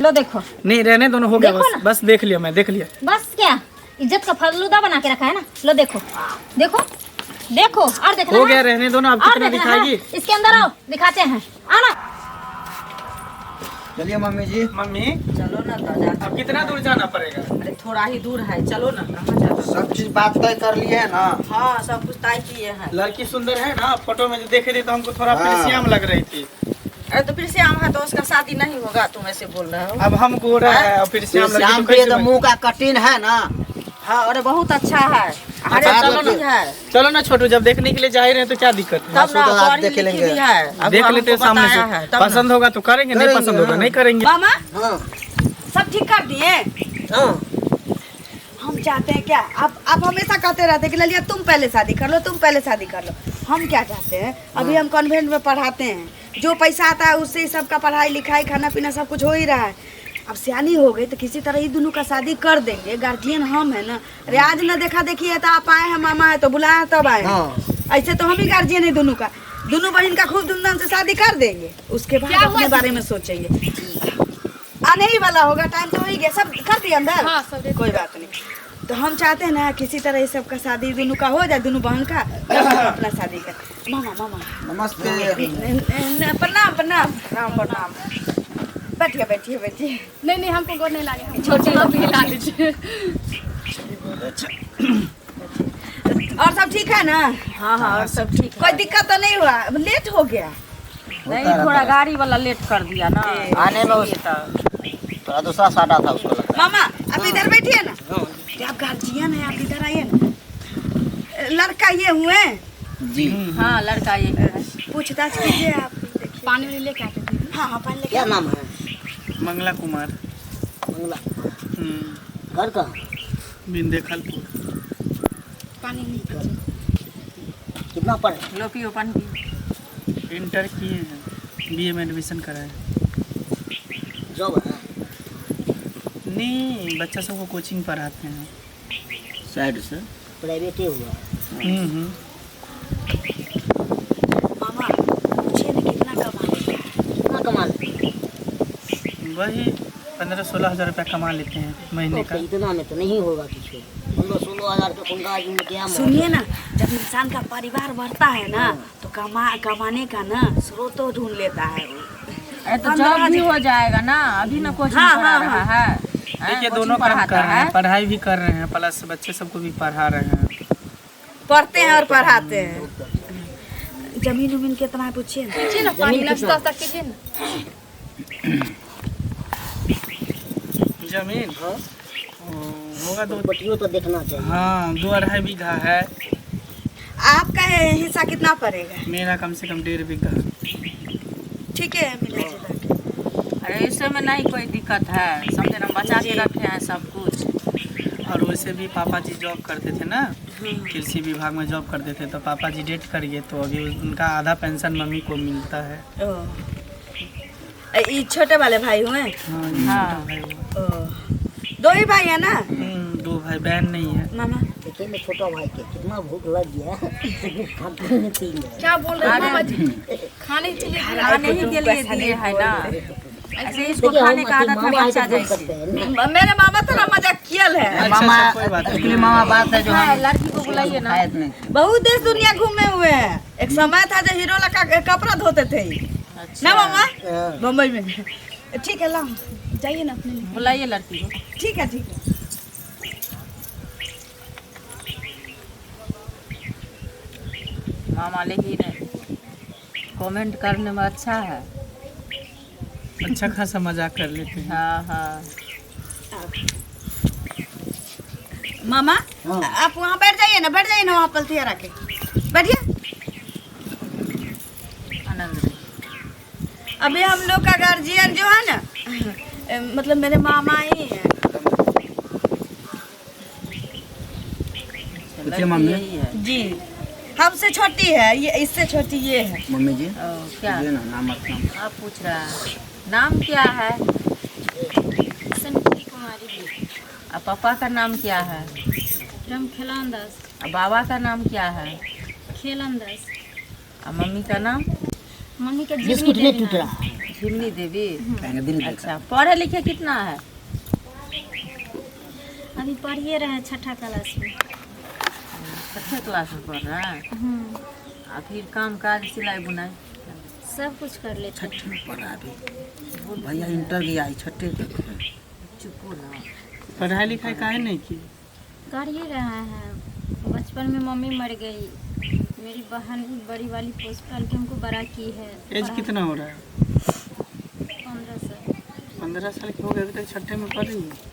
लो देखो। नहीं रहने दोनों हो गया, बस बस देख लिया, मैं देख लिया। बस क्या इज्जत का फलूदा बना के रखा है ना। लो देखो देखो देखो और देखना हो गया, रहने दो ना। अब कितना दिखाएगी? इसके अंदर आओ दिखाते हैं, आना। चलिए मम्मी जी। मम्मी चलो ना दादा। अब कितना दूर जाना पड़ेगा? अरे थोड़ा ही दूर है, चलो ना। कहाँ जाना? सब चीज बात तय कर लिए है ना? हाँ सब कुछ तय किए हैं। लड़की सुंदर है ना? फोटो में जो देखे थे तो हमको थोड़ा हाँ। प्रिसियम लग रही थी। अरे तो फिर से आम है तो उसका शादी नहीं होगा, तुम ऐसे बोल रहे हो। अब हम गोरा है और प्रिसियम लगी श्याम तो के कैसे तो बने? मुंह का कटिंग है ना। हाँ अरे बहुत अच्छा है। अरे अच्छा, चलो तो ना है। चलो ना छोटू, जब देखने के लिए जा ही रहे हैं तो क्या दिक्कत है? तब ना तो आप पढ़ी देख लिखी लेंगे। भी है। अब देख लेते हैं हमको सामने बताया से, है, तब ना। पसंद होगा तो करेंगे, नहीं करेंगे, पसंद होगा हाँ। नहीं करेंगे। मामा हाँ सब ठीक कर दिए। हाँ। हम चाहते हैं क्या, आप हमेशा कहते रहते हैं कि ललिया तुम पहले शादी कर लो, तुम पहले शादी कर लो। हम क्या चाहते हैं, अभी हम कॉन्वेंट में पढ़ाते हैं, जो पैसा आता है उससे ही सबका पढ़ाई लिखाई खाना पीना सब कुछ हो ही रहा है। अब सियानी हो गई तो किसी तरह ये दोनों का शादी कर देंगे। गार्जियन हम है ना। अरे आज न देखा देखी है तो आप आए हैं, मामा है तो बुलाया तब आए हैं। हाँ। ऐसे तो हम ही गार्जियन है दोनों का। दोनों बहन का खूब धूमधाम से शादी कर देंगे, उसके बाद अपने बारे में सोचेंगे। आने ही वाला होगा, टाइम तो हो ही गया। सब कर दिया अंदर। हाँ, सब कोई बात नहीं। तो हम चाहते हैं ना किसी तरह ये सब का शादी दोनों का हो जाए, दोनों बहन का, तब हम अपना शादी कर। मामा मामा नमस्ते। प्रणाम प्रणाम राम प्रणाम। बैठिए बैठिए बैठिए। नहीं हमको गोर नहीं लागे, छोटी लोग भी ला लीजिए। और सब ठीक है ना? हाँ हाँ और सब ठीक कोई दिक्कत तो नहीं हुआ? लेट हो गया। नहीं, थोड़ा गाड़ी वाला लेट कर दिया ना आने में थोड़ा दूसरा साटा था उसको लगा। मामा आप इधर बैठिए ना। आप गार्जियन है, आप इधर आइए ना। लड़का ये हुए? जी। हाँ लड़का ये है। पूछताछ कीजिए आप। पानी वानी लेके आते थे। हाँ हाँ पानी लेके क्या नाम है? मंगला कुमार। मंगला। हम्म, घर का? बिंदेखलपुर। पानी नहीं कितना पढ़े? लो पियो पानी। इंटर किए हैं, बीए में एडमिशन कराए। जॉब है? नहीं, बच्चा सबको कोचिंग पढ़ाते हैं साइड से प्राइवेट ही हुआ। मामा पूछिए ना कितना कमा लेता है? कितना कमा लेते? वही 15-16 हज़ार रुपया कमा लेते हैं महीने का। इतना में तो नहीं होगा कुछ। 15-16 हजार का उनका आज में क्या? सुनिए ना, जब इंसान का परिवार बढ़ता है ना तो कमाने का ना स्रोत तो ढूंढ लेता है। अरे तो जॉब भी हो जाएगा ना, अभी ना कोचिंग हाँ, पढ़ा हाँ, रहा है। देखिए दोनों काम कर रहे हैं, पढ़ाई भी कर रहे हैं, प्लस बच्चे सबको भी पढ़ा रहे हैं। पढ़ते हैं और पढ़ाते हैं। जमीन उमीन कितना है पूछिए ना। पानी नाश्ता कीजिए ना। जमीन होगा दो, बटियों तो देखना चाहिए। हाँ 2-2.5 बीघा है। आपका हिस्सा कितना पड़ेगा? मेरा कम से कम 1.5 बीघा। ठीक है मिला जुला के। अरे इसमें नहीं कोई दिक्कत है, समझे ना, बचा के रखे हैं सब कुछ। और वैसे भी पापा जी जॉब करते थे ना, कृषि विभाग में जॉब करते थे, तो पापा जी डेट कर गए, तो अभी उनका आधा पेंशन मम्मी को मिलता है। ये छोटे वाले भाई हुए? हाँ, ये हाँ। छोटा भाई हुआ। दो ही भाई है ना? 2 भाई, बहन नहीं है। मामा देखिए मैं छोटा भाई के कितना भूख लग गया। खाते नहीं पी गए। क्या बोल रहे हैं मामा जी? खाने के लिए खाने ही के लिए दिए है ना, ऐसे इसको खाने का आदत है बच्चा जैसे। मेरे मामा तो ना मजाक कियल है। अच्छा, मामा कोई बात नहीं। एक्चुअली मामा बात है जो हाँ, हम लड़की को बुलाइए ना। शायद नहीं। बहुत देश दुनिया घूमे हुए हैं। एक समय था जो हीरो का कपड़ा धोते थे ना मामा, बम्बई में। ठीक है ला जाइए ना अपने लिए। बुलाइए लड़की को। ठीक है ठीक है। मामा लेकिन कमेंट करने में अच्छा है। अच्छा खासा मजाक कर लेते हैं। हाँ हाँ मामा हाँ। आप वहाँ बैठ जाइए ना, वहाँ पलथिया रखे बैठिए। आनंद। अभी हम लोग का गार्जियन जो है ना, मतलब मेरे मामा ही है। पूछिए मम्मी। यही है। जी हमसे छोटी है ये, इससे छोटी ये है। मम्मी जी ओ, क्या ये ना नाम अपना। आप पूछ रहा है? नाम क्या है? संती कुमारी। और पापा का नाम क्या है? राम खेलानदास। और बाबा का नाम क्या है? खेलानदास। और मम्मी का नाम? मम्मी का बिस्कुट जीवनी नहीं टूट देवी रहा है। झिमनी देवी। दिल अच्छा, पढ़े लिखे कितना है? अभी पढ़िए रहे हैं 6ठा क्लास में। 6ठे क्लास में पढ़ रहा है। और फिर काम काज सिलाई बुनाई सब कुछ कर लेते हैं। 6ठे में पढ़ा अभी, भैया इंटर गया है 6ठे तक। चुपो ना। पढ़ाई लिखाई काहे नहीं की? कर ही रहे हैं। बचपन में मम्मी मर गई, मेरी बहन बड़ी वाली पोस्ट पाल के हमको बड़ा की है। एज कितना हो रहा है? 15 साल। 15 साल की हो गए, अभी तक 6ठे में पढ़ रही है।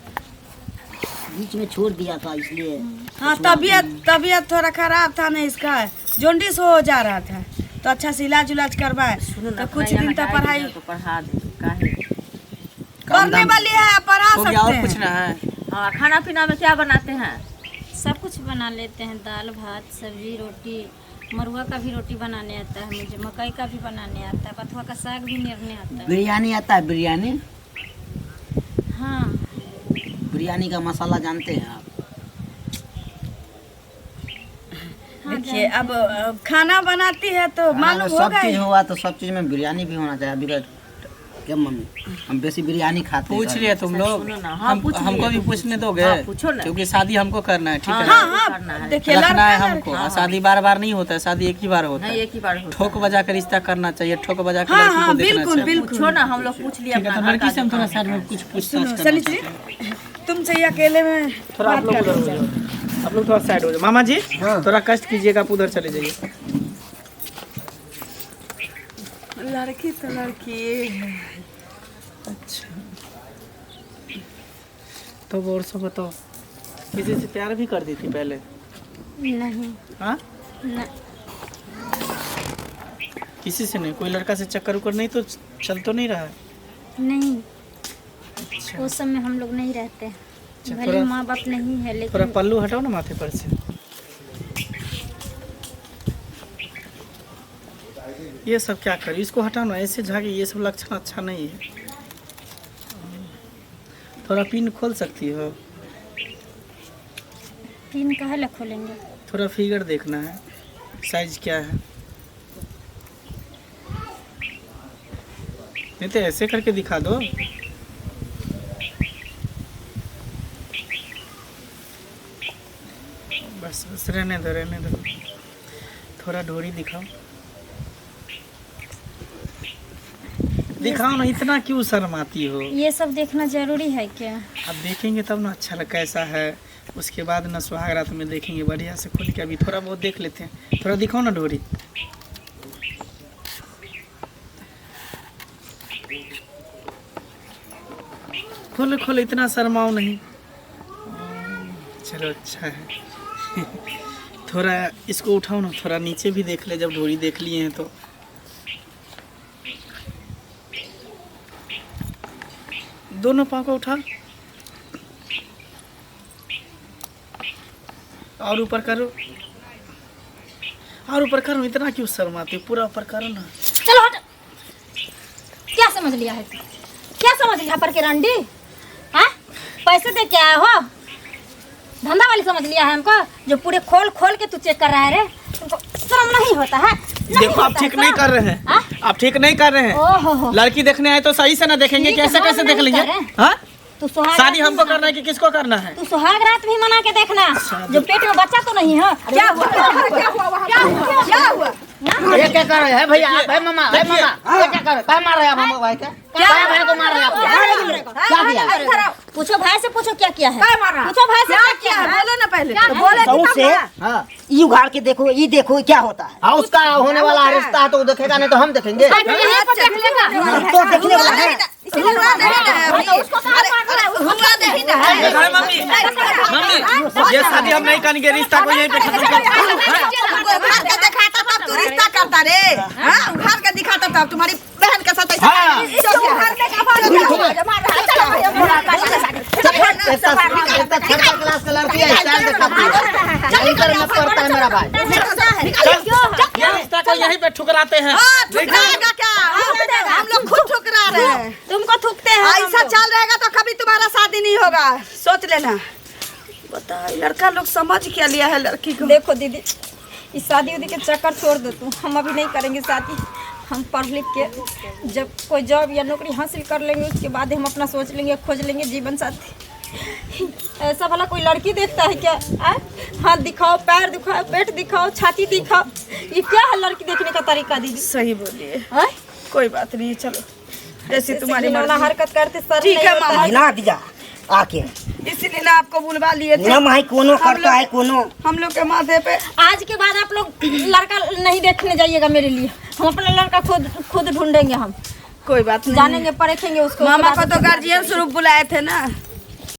बीच में छोड़ दिया था इसलिए। हाँ, तबीयत थोड़ा खराब था ना, इसका जॉन्डिस हो जा रहा था, तो अच्छा से इलाज उलाज करवाए। सुनो ना, तो कुछ दिन तक पढ़ाई तो पढ़ा दे। काहे? करने वाली है, पढ़ा हो गया, और सकते पूछना हैं। है? हाँ, खाना पीना में क्या बनाते हैं? सब कुछ बना लेते हैं, दाल भात सब्जी रोटी। मरुआ का भी रोटी बनाने आता है मुझे, मकई का भी बनाने आता है, बथुआ का साग भी नेरने आता है। बिरयानी आता है? बिरयानी, हाँ, बिरयानी का मसाला जानते हैं आप? देखिए, अब खाना बनाती है तो मालूम सब होगा चीज ही। हुआ तो सब चीज में बिरयानी भी होना चाहिए। अभी क्या मम्मी, हम बेसी बिरयानी खाते हैं। पूछ लिया तुम लोग? सुनो ना, हाँ, पूछ लिए। हमको भी पूछने दोगे? हाँ, पूछो ना। क्योंकि शादी हमको करना है, ठीक है? हाँ करना हाँ, है। देखिए रखना है लड़का हमको। शादी बार बार नहीं होता है, शादी एक ही बार होता नहीं, है। एक ही बार होता ठोक बजा कर रिश्ता करना चाहिए, ठोक बजा कर हाँ लड़की को हाँ, देखना बिल्कुल चाहिए। बिल्कुल। पूछो ना, हम लोग पूछ लिए ठीक है, अपना तो घर लड़की का से हम जो थोड़ा काम साइड है। में कुछ पूछताछ करना सनी चाहते जी, हैं। तुमसे ही अकेले में थोड़ा आप लोग उधर हो जाओ, आप लोग थोड़ा साइड हो जाओ। मामा जी थोड़ा कष्ट कीजिएगा, आप उधर चले जाइए। लड़की तो लड़की। अच्छा, तो और सब बताओ, किसी से प्यार भी कर दी थी पहले? नहीं हाँ, न, किसी से नहीं? कोई लड़का से चक्कर उक्कर नहीं तो चल तो नहीं रहा है? नहीं, अच्छा, उस समय हम लोग नहीं रहते हैं। अच्छा, भले थोड़ा माँ बाप नहीं है, थोड़ा लेकिन पल्लू हटाओ ना माथे पर से। ये सब क्या करी, इसको हटाओ ना, ऐसे झागे, ये सब लक्षण अच्छा नहीं है। थोड़ा पिन खोल सकती हो? पिन कहाँ ला खोलेंगे? थोड़ा फिगर देखना है, साइज क्या है। नहीं तो ऐसे करके दिखा दो। बस बस, रहने दो रहने दो। थोड़ा डोरी दिखाओ, दिखाओ ना, इतना क्यों शर्माती हो? ये सब देखना जरूरी है क्या? अब देखेंगे तब ना अच्छा लग कैसा है, उसके बाद ना सुहाग रात में देखेंगे बढ़िया से खोल के। अभी थोड़ा बहुत देख लेते हैं, थोड़ा दिखाओ ना डोरी। खोलो खोलो, इतना शर्माओ नहीं। चलो अच्छा है। थोड़ा इसको उठाओ ना, थोड़ा नीचे भी देख ले, जब डोरी देख लिए हैं तो। दोनों पाँव को उठा और ऊपर करो, और ऊपर करो। इतना क्यों शर्माती हो? पूरा ऊपर करो ना। चलो हट। क्या समझ लिया है तू? क्या समझ लिया पर के रंडी? हाँ, पैसे दे के आए हो? धंधा वाली समझ लिया है हमको, जो पूरे खोल खोल के तू चेक कर रहा है रे? तुमको शर्म नहीं होता है? नहीं देखो आप होता ठीक है नहीं शर्म? कर रहे हैं, हाँ? आप ठीक नहीं कर रहे हैं। ओहो हो, लड़की देखने आए तो सही से ना देखेंगे, ठीक कैसे हम कैसे देख नहीं लेंगे? कर रहे हैं। हाँ, तू सुहाग शादी रात हमको भी करना है कि किसको करना है? तू सुहाग रात भी मना के देखना, जो पेट में बच्चा तो नहीं है। क्या हुआ? क्या हुआ? क्या हुआ? ये क्या कर रहे हैं भैया? भाई मामा, भाई मामा, ये क्या कर रहे हैं? क्या मार रहे हैं आप हम भाई? क्या भाई को मार रहे हैं आप? क्या किया? पूछो भाई से, पूछो क्या किया है? क्या मारा? पूछो भाई से क्या किया है? बोलो ना पहले। क्या तो है? बोले सौ कि से हाँ, ये उघाड़ के देखो, ये देखो क्या होता है। हाँ, उसका होने वाला रिश्ता है तो वो देखेगा, नहीं तो हम देखेंगे। यहीं पर देख लेगा। तो देखने वाला है। हुआ नहीं ना है अभी। उसको कहाँ मार रहा है? हुआ नहीं ना है। अरे मम्मी, मम्मी, ये शादी हम नहीं करेंगे, रिश्ता को यहीं पे खत्म कर। उघाड़ के दिखाता तब तू रिश्ता करता रे। हाँ, उघाड़ के दिखाता तब तुम्हारी बहन के साथ ऐसा। हाँ। तो उघाड़ने का बात है। मार रहा है। इतना छठा क्लास का लड़की है, स्टाइल दिखाती है। इंटर में पढ़ता है मेरा भाई। ये रिश्ता को यहीं पे ठुकराते हैं। हाँ, ठुकराएगा क्या? हम लोग खुद ठुकरा रहे हैं। तुमको थूकते हैं। ऐसा चल रहेगा तो कभी तुम्हारा शादी नहीं होगा, सोच लेना। बता, लड़का लोग समझ क्या लिया है लड़की को। देखो दीदी, इस शादी उदी के चक्कर छोड़ दो तू, हम अभी नहीं करेंगे शादी। हम पढ़ लिख के जब कोई जॉब या नौकरी हासिल कर लेंगे उसके बाद हम अपना सोच लेंगे, खोज लेंगे जीवन साथी। ऐसा भला कोई लड़की देखता है क्या? हाथ दिखाओ, पैर दिखाओ, पेट दिखाओ, छाती दिखाओ, ये क्या है लड़की देखने का तरीका दीदी? सही बोलिए, हैं? कोई बात नहीं, चलो जैसे तुम्हारी घिनौना मर्जी। हरकत करते सर ठीक है मामा, ना दिया आके इसीलिए ना आपको बुलवा लिए थे। ना माई कोनो हम करता लोग- है कोनो। हम लोग के माथे पे आज के बाद आप लोग लड़का नहीं देखने जाइएगा मेरे लिए, हम अपना लड़का खुद ढूंढेंगे, हम कोई बात नहीं, जानेंगे, परखेंगे उसको। मामा को तो गार्जियन स्वरूप बुलाए थे ना।